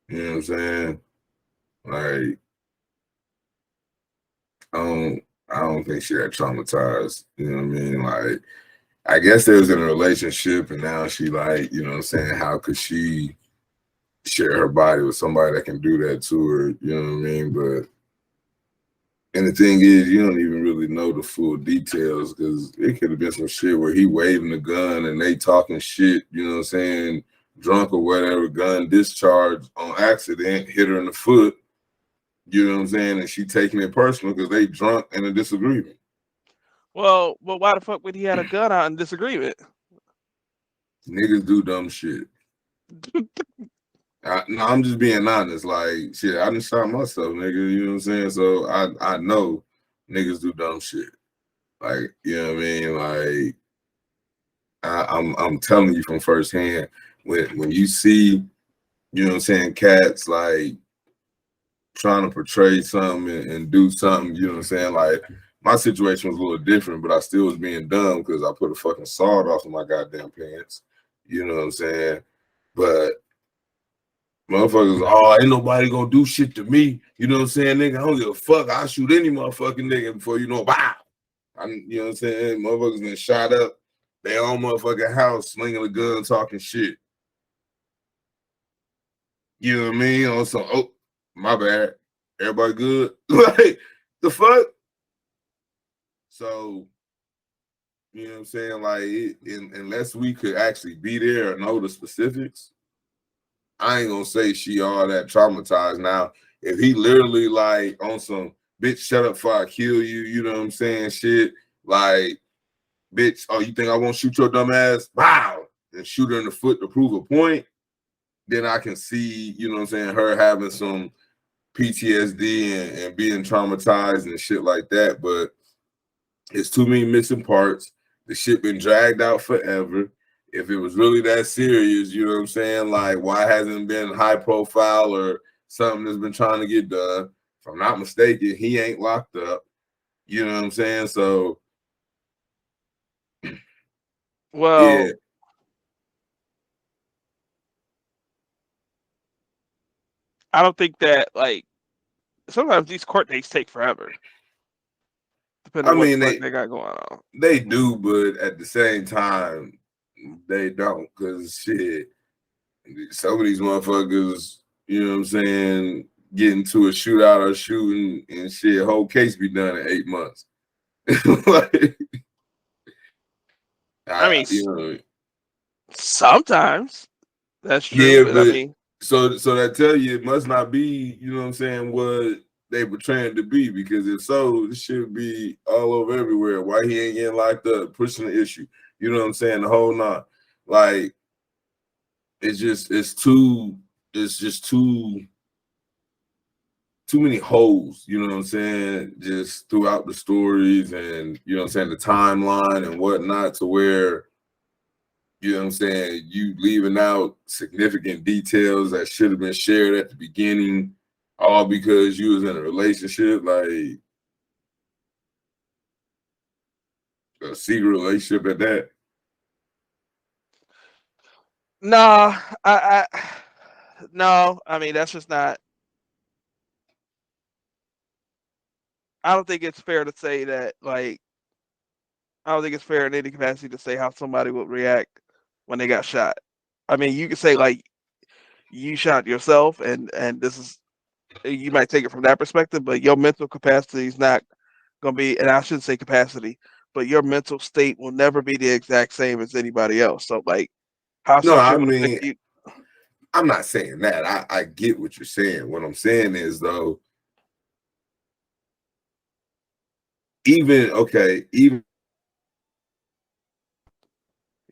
You know what I'm saying? Like, I don't think she that traumatized. You know what I mean? Like, I guess they was in a relationship and now she like, you know what I'm saying? How could she share her body with somebody that can do that to her? You know what I mean? But and the thing is, you don't even really know the full details because it could have been some shit where he waving the gun and they talking shit, you know what I'm saying, drunk or whatever, gun discharged on accident, hit her in the foot, you know what I'm saying, and she taking it personal because they drunk in a disagreement. Well, why the fuck would he have a gun out in disagreement? Niggas do dumb shit. No, I'm just being honest. Like, shit, I done shot myself, nigga. You know what I'm saying? So I know niggas do dumb shit. Like, you know what I mean? Like, I'm telling you from firsthand, when you see, you know what I'm saying, cats like trying to portray something and do something, you know what I'm saying? Like, my situation was a little different, but I still was being dumb because I put a fucking sawed off of my goddamn pants. You know what I'm saying? But motherfuckers, oh, ain't nobody gonna do shit to me. You know what I'm saying, nigga? I don't give a fuck. I'll shoot any motherfucking nigga before you know, wow. You know what I'm saying? Motherfuckers been shot up their own motherfucking house, slinging a gun, talking shit. You know what I mean? On some, oh, my bad. Everybody good? Like, the fuck? So, you know what I'm saying? Like, unless we could actually be there or know the specifics, I ain't gonna say she all that traumatized. Now, if he literally like on some bitch shut up before I kill you, you know what I'm saying? Shit, like bitch, oh, you think I won't shoot your dumb ass? Wow, and shoot her in the foot to prove a point. Then I can see, you know what I'm saying, her having some PTSD and being traumatized and shit like that. But it's too many missing parts. The shit been dragged out forever. If it was really that serious, you know what I'm saying? Like, why hasn't it been high profile or something that's been trying to get done? If I'm not mistaken, he ain't locked up. You know what I'm saying? So, Well, yeah. I don't think that like sometimes these court dates take forever, depending I on what the mean, fuck they got going on. they do, but at the same time, they don't. Because shit, some of these motherfuckers, you know what I'm saying, get into a shootout or shooting and shit, whole case be done in 8 months. Like, I mean, you know, sometimes that's true, yeah, but I but mean, so that tell you it must not be, you know what I'm saying, what they portraying to be, because if so, this should be all over everywhere. Why he ain't getting locked up, pushing the issue, you know what I'm saying, the whole nine. Like, it's just too many holes, you know what I'm saying, just throughout the stories and, you know what I'm saying, the timeline and whatnot, to where, you know what I'm saying, you leaving out significant details that should have been shared at the beginning, all because you was in a relationship, like a secret relationship at that. nah, no, I mean that's just not. I don't think it's fair to say that. Like, I don't think it's fair in any capacity to say how somebody would react when they got shot. I mean, you could say like you shot yourself, and this is you might take it from that perspective, but your mental capacity is not gonna be, and I shouldn't say capacity, but your mental state will never be the exact same as anybody else. So like how No, some shit I would mean, affect you. I'm not saying that. I get what you're saying. What I'm saying is, though, even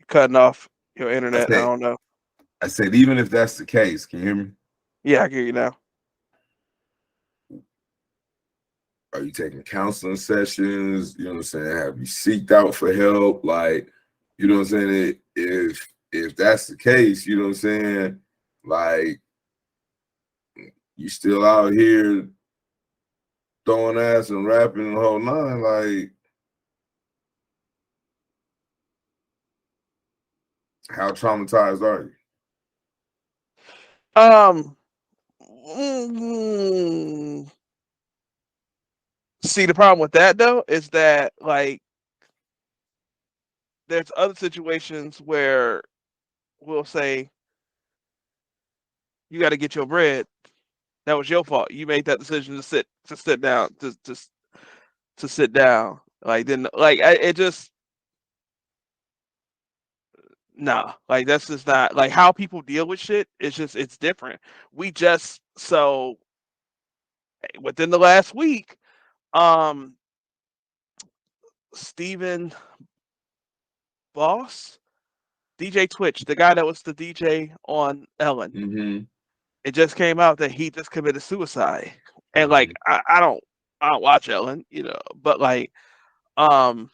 Cutting off your I internet. I said don't know. I said even if that's the case, can you hear me? Yeah, I hear you now. Are you taking counseling sessions? You know what I'm saying? Have you seeked out for help? Like, you know what I'm saying? If that's the case, you know what I'm saying? Like, you still out here throwing ass and rapping the whole nine. Like, how traumatized are you? Um, mm, See, the problem with that though is that like there's other situations where we'll say you got to get your bread. That was your fault. You made that decision to sit down to sit down. Like then like it just nah. Like that's just not like how people deal with shit. It's different. We just so within the last week, um, Stephen Boss, DJ Twitch, the guy that was the DJ on Ellen, Mm-hmm. it just came out that he just committed suicide. And like Mm-hmm. I don't watch Ellen, you know, but like um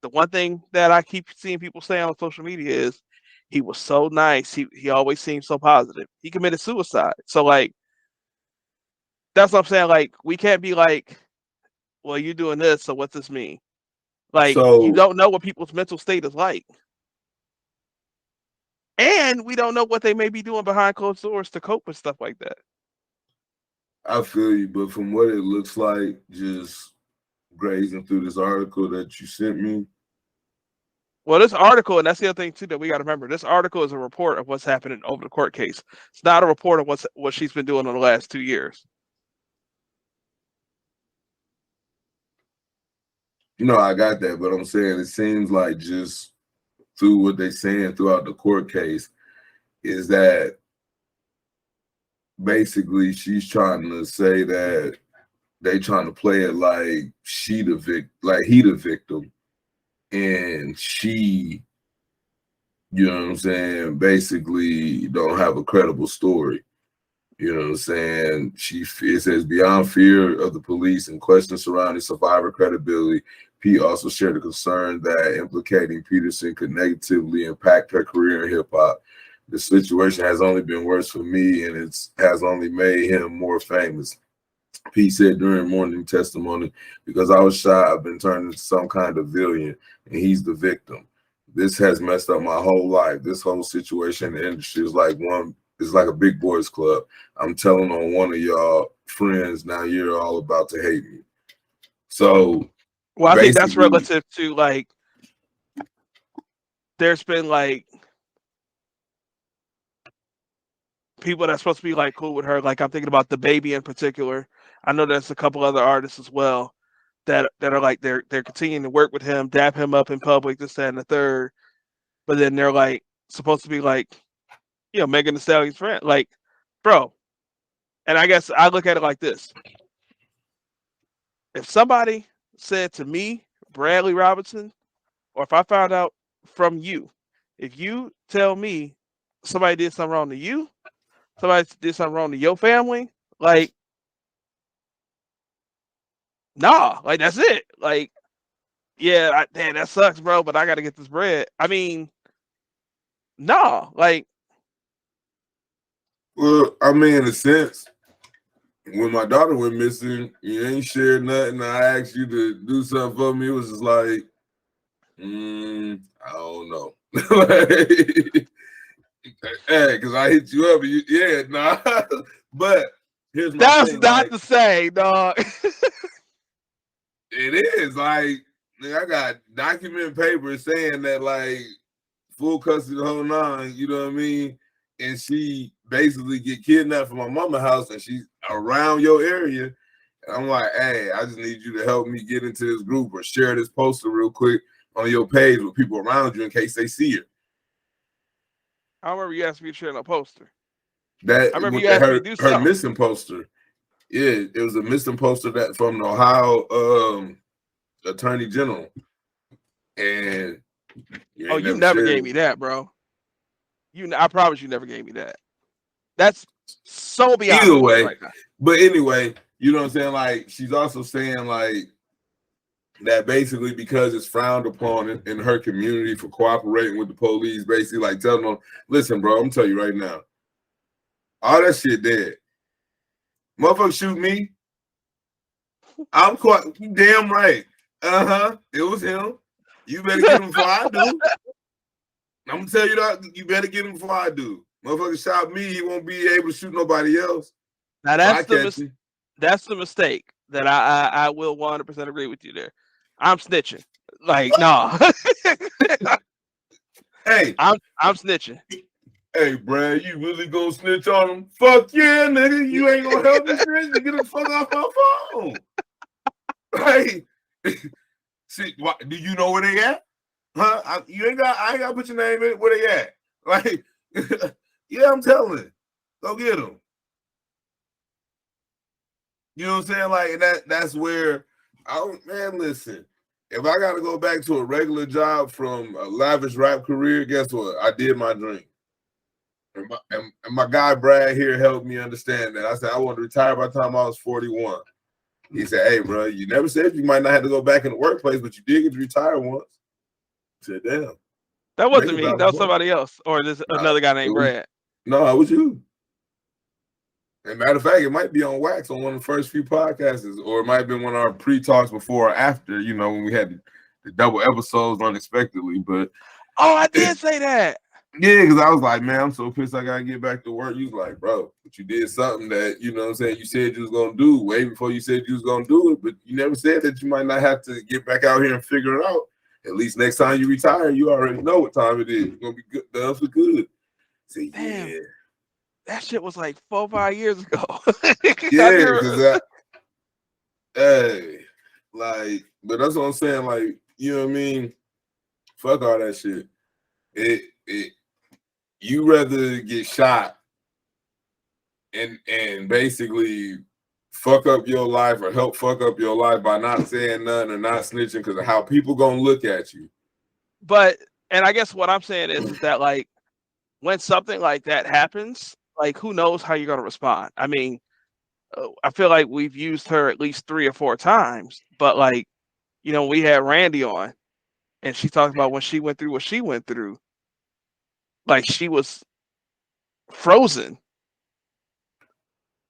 the one thing that I keep seeing people say on social media is he was so nice. He always seemed so positive. He committed suicide. So like that's what I'm saying. Like we can't be like, well, you're doing this, so what's this mean? Like you So don't know what people's mental state is like. And we don't know what they may be doing behind closed doors to cope with stuff like that. I feel you, but from what it looks like, just grazing through this article that you sent me, Well, this article, and that's the other thing too that we got to remember. This article is a report of what's happening over the court case. It's not a report of what she's been doing in the last 2 years. you know, I got that, but I'm saying it seems like just through what they're saying throughout the court case is that basically she's trying to say that they trying to play it like he the victim, and she, you know what I'm saying, basically don't have a credible story. You know what I'm saying? It says beyond fear of the police and questions surrounding survivor credibility, Pete also shared a concern that implicating Peterson could negatively impact her career in hip hop. The situation has only been worse for me, and it has only made him more famous. Pete said during morning testimony, because I was shot, I've been turned into some kind of villain, and he's the victim. This has messed up my whole life. This whole situation in the industry is like a big boys club. I'm telling on one of y'all friends, now you're all about to hate me. So Well, I think that's basically, relative to like there's been like people that's supposed to be like cool with her. Like I'm thinking about the baby in particular. I know there's a couple other artists as well that are like they're continuing to work with him, dap him up in public, this, that, and the third. But then they're like supposed to be like, you know, Megan Thee Stallion's friend. Like, bro. And I guess I look at it like this: if somebody said to me, Bradley Robinson, or if I found out from you, if you tell me somebody did something wrong to you, somebody did something wrong to your family, like, nah, like that's it. Like, yeah, damn, that sucks, bro, but I got to get this bread. I mean, nah, like, well, I mean, in a sense, when my daughter went missing, you ain't shared nothing. I asked you to do something for me. It was just like, I don't know. Like, hey, because I hit you up. Yeah, nah. But here's my that's thing. not Like, to say, dog. it is like I got document papers saying that like full custody the whole nine. You know what I mean? And she basically get kidnapped from my mama's house, and she's around your area. And I'm like, hey, I just need you to help me get into this group or share this poster real quick on your page with people around you in case they see her. I remember you asked me to share a poster. That I remember with you asked me to do her something. missing poster. Yeah, it was a missing poster that from the Ohio Attorney General, and you ain't You never never shared gave it. me that, bro. I promise you never gave me that. That's so beyond Either the point way, right now. but anyway, you know what I'm saying? Like she's also saying like that basically because it's frowned upon in her community for cooperating with the police, basically like telling them, listen, bro, I'm gonna tell you right now, all that shit dead. Motherfucker shoot me. I'm quite damn right. It was him. You better get him before I do. I'm gonna tell you that you better get him before I do. Motherfucker shot me, he won't be able to shoot nobody else. Now If I catch you. that's the mistake that I will 100% agree with you there. I'm snitching. Like, nah. Hey, I'm snitching. hey, Brad, you really gonna snitch on him? Fuck yeah, nigga. You ain't gonna help me snitch to get the fuck off my phone. Hey, see, do you know where they at? Huh? I ain't got to put your name in it. Where they at? Like, yeah, I'm telling you. Go get them. You know what I'm saying? Like that's where man, listen. If I gotta go back to a regular job from a lavish rap career, guess what? I did my dream. And my guy Brad here helped me understand that. I said I want to retire by the time I was 41. He said, hey, bro, you never said you might not have to go back in the workplace, but you did get to retire once. I said, damn. That Make wasn't a me. valid That was point. somebody else. Or there's another guy named Brad. No, it was you. And matter of fact, it might be on wax on one of the first few podcasts, or it might have been one of our pre-talks before or after, you know, when we had the double episodes unexpectedly. But oh, I did say that. Yeah, because I was like, man, I'm so pissed I gotta get back to work. You was like, bro, but you did something that, you know what I'm saying, you said you was gonna do way before you said you was gonna do it, but you never said that you might not have to get back out here and figure it out. At least next time you retire, you already know what time it is. You're gonna be good, done for good. Say, Damn. yeah. That shit was like 4 or 5 years ago. Yeah, because hey, like, but that's what I'm saying, like, you know what I mean? Fuck all that shit. You rather get shot and basically fuck up your life or help fuck up your life by not saying nothing or not snitching because of how people gonna look at you. But and I guess what I'm saying is that like when something like that happens, like who knows how you're gonna respond? I mean, I feel like we've used her at least 3 or 4 times, but like we had Randy on, and she talked about when she went through what she went through, like she was frozen.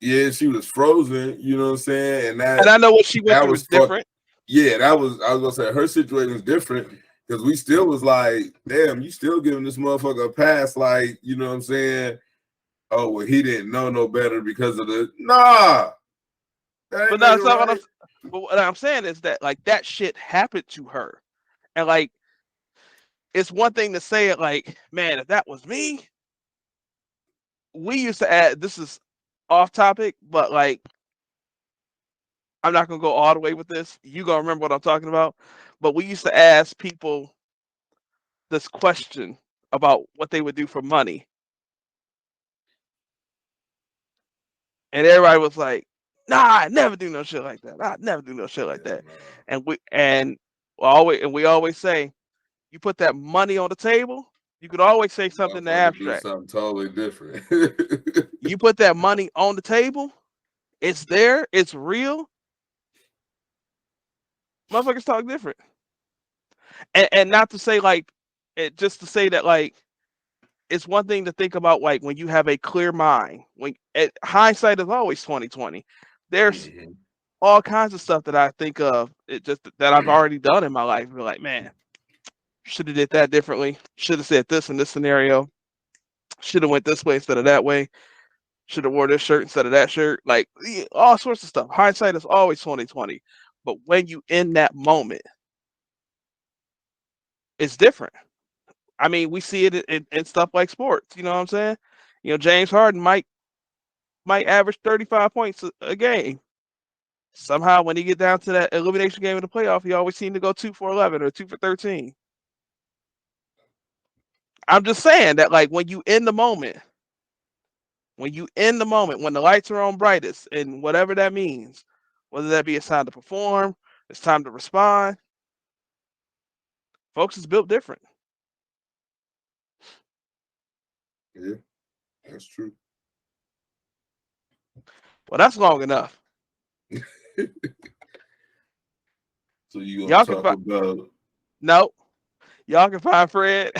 Yeah, she was frozen. You know what I'm saying? And And I know what she went that through was is different. Yeah, I was gonna say her situation was different because we still was like, damn, you still giving this motherfucker a pass, like, you know what I'm saying? Oh, well, he didn't know no better because of the that But ain't no, make it's it not right. but what I'm saying is that like that shit happened to her, and like it's one thing to say it like, man, if that was me, we used to add. This is off topic, but like I'm not gonna go all the way with this. You gonna remember what I'm talking about? But we used to ask people this question about what they would do for money, and everybody was like, "Nah, I never do no shit like that. I never do no shit like Hell that." no. And we always say, you put that money on the table, you could always say something in the Motherfucker do abstract. something totally different. You put that money on the table, it's there, it's real. Motherfuckers talk different, and not to say like, just to say that like it's one thing to think about like when you have a clear mind. When hindsight is always 2020. There's Mhm. all kinds of stuff that I think of it just that I've already done in my life. Be like, man, should have did that differently. Should have said this in this scenario. Should have went this way instead of that way. Should have wore this shirt instead of that shirt. Like all sorts of stuff. Hindsight is always 2020. But when you in that moment, it's different. I mean, we see it in stuff like sports. You know what I'm saying? James Harden might average 35 points a game. Somehow, when he get down to that elimination game in the playoff, he always seemed to go 2 for 11 or 2 for 13. I'm just saying that, like, when you in the moment, when the lights are on brightest, and whatever that means, whether that be it's time to perform, it's time to respond, folks is built different. Yeah, that's true. Well, that's long enough. So you gonna Y'all can talk find about no. Y'all can find Fred.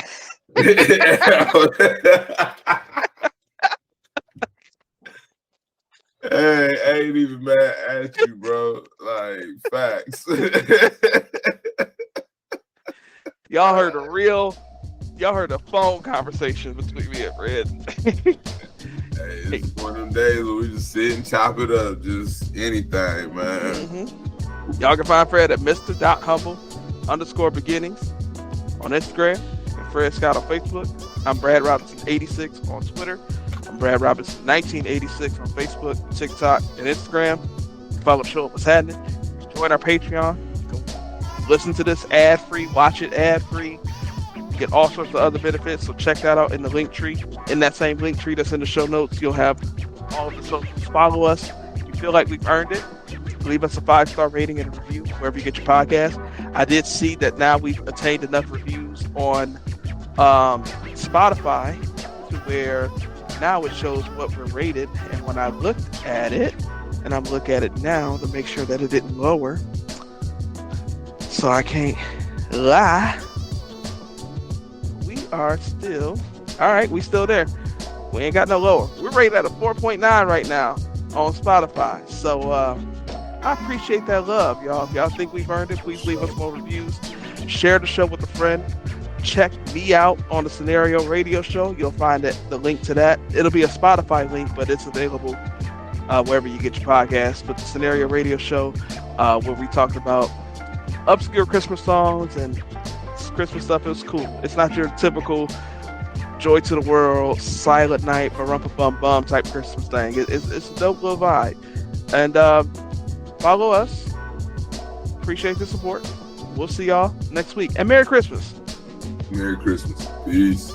Hey, I ain't even mad at you, bro. Like, facts. Y'all heard a phone conversation between me and Fred. Hey, it's one of them days where we just sit and chop it up, just anything, man. Mm-hmm. Y'all can find Fred at Mr.humble_beginnings on Instagram and Fred Scott on Facebook. I'm Brad Robinson86 on Twitter. I'm Brad Robinson 1986 on Facebook, TikTok, and Instagram. Follow the show up what's happening. Join our Patreon. Listen to this ad-free, watch it ad-free. Get all sorts of other benefits, so check that out in the link tree. In that same link tree that's in the show notes, you'll have all of the socials. Follow us. If you feel like we've earned it, leave us a 5-star rating and a review wherever you get your podcast. I did see that now we've attained enough reviews on Spotify to where now it shows what we're rated. And when I looked at it, and I'm looking at it now to make sure that it didn't lower, so I can't lie, we are still all right. We still there. We ain't got no lower. We're rated at a 4.9 right now on Spotify. So I appreciate that love, y'all. If y'all think we've earned it, please leave us more reviews. Share the show with a friend. Check me out on the Scenario Radio Show. You'll find the link to that. It'll be a Spotify link, but it's available wherever you get your podcasts. But the Scenario Radio Show, where we talked about obscure Christmas songs and Christmas stuff, is cool. It's not your typical Joy to the World, Silent Night, Barumpa Bum Bum type Christmas thing. It's a dope little vibe. And follow us. Appreciate the support. We'll see y'all next week. And Merry Christmas. Merry Christmas. Peace.